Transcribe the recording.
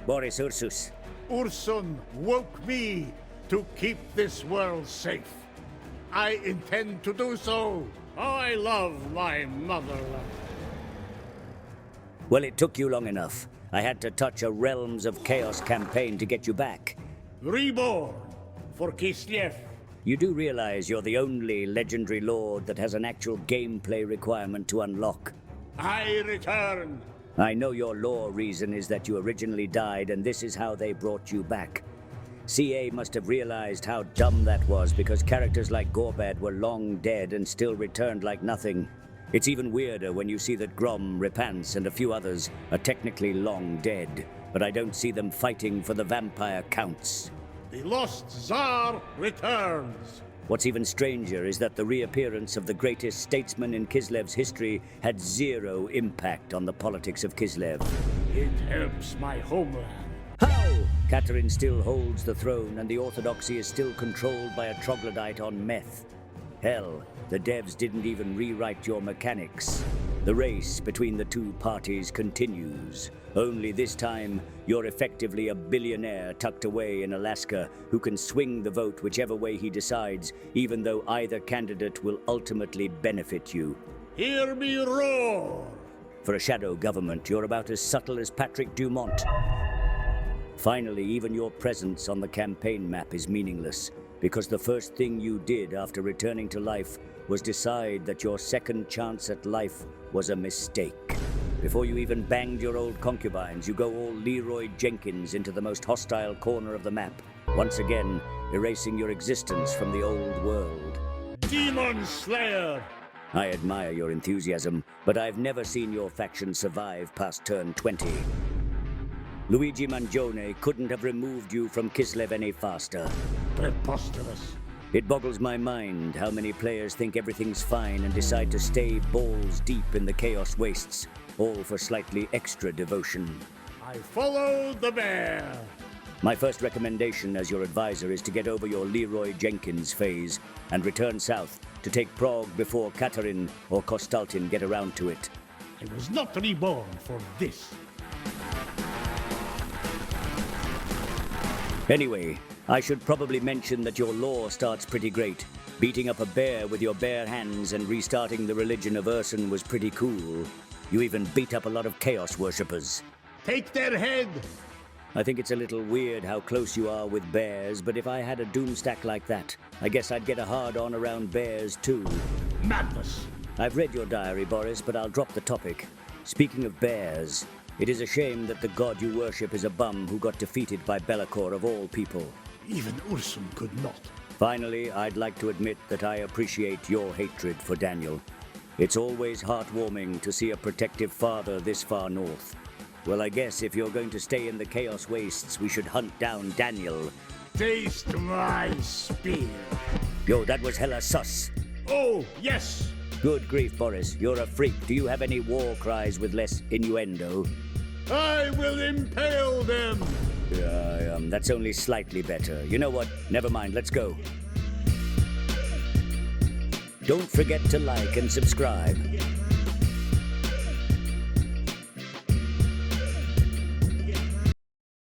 Boris Ursus. Ursun woke me to keep this world safe. I intend to do so. I love my motherland. Well, it took you long enough. I had to touch a Realms of Chaos campaign to get you back. Reborn for Kislev. You do realize you're the only legendary lord that has an actual gameplay requirement to unlock. I return. I know your lore reason is that you originally died and this is how they brought you back. CA must have realized how dumb that was because characters like Gorbad were long dead and still returned like nothing. It's even weirder when you see that Grom, Repance, and a few others are technically long dead, but I don't see them fighting for the vampire counts. The lost Tsar returns. What's even stranger is that the reappearance of the greatest statesman in Kislev's history had zero impact on the politics of Kislev. It helps my homeland. How? Katerin still holds the throne and the Orthodoxy is still controlled by a troglodyte on meth. Hell, the devs didn't even rewrite your mechanics. The race between the two parties continues. Only this time, you're effectively a billionaire tucked away in Alaska who can swing the vote whichever way he decides, even though either candidate will ultimately benefit you. Hear me roar! For a shadow government, you're about as subtle as Patrick Dumont. Finally, even your presence on the campaign map is meaningless, because the first thing you did after returning to life was decide that your second chance at life was a mistake. Before you even banged your old concubines, you go all Leroy Jenkins into the most hostile corner of the map, once again erasing your existence from the old world. Demon Slayer! I admire your enthusiasm, but I've never seen your faction survive past turn 20. Luigi Mangione couldn't have removed you from Kislev any faster. Preposterous. It boggles my mind how many players think everything's fine and decide to stay balls deep in the Chaos Wastes, all for slightly extra devotion. I follow the bear. My first recommendation as your advisor is to get over your Leroy Jenkins phase and return south to take Prague before Katerin or Kostaltin get around to it. I was not reborn for this. Anyway, I should probably mention that your lore starts pretty great. Beating up a bear with your bare hands and restarting the religion of Ursun was pretty cool. You even beat up a lot of Chaos worshippers. Take their head! I think it's a little weird how close you are with bears, but if I had a doom stack like that, I guess I'd get a hard-on around bears too. Madness! I've read your diary, Boris, but I'll drop the topic. Speaking of bears, it is a shame that the god you worship is a bum who got defeated by Be'lakor of all people. Even Ursun could not. Finally, I'd like to admit that I appreciate your hatred for Daniel. It's always heartwarming to see a protective father this far north. Well, I guess if you're going to stay in the Chaos Wastes, we should hunt down Daniel. Taste my spear. Yo, that was hella sus. Oh, yes! Good grief, Boris. You're a freak. Do you have any war cries with less innuendo? I will impale them! That's only slightly better. You know what? Never mind, let's go. Don't forget to like and subscribe.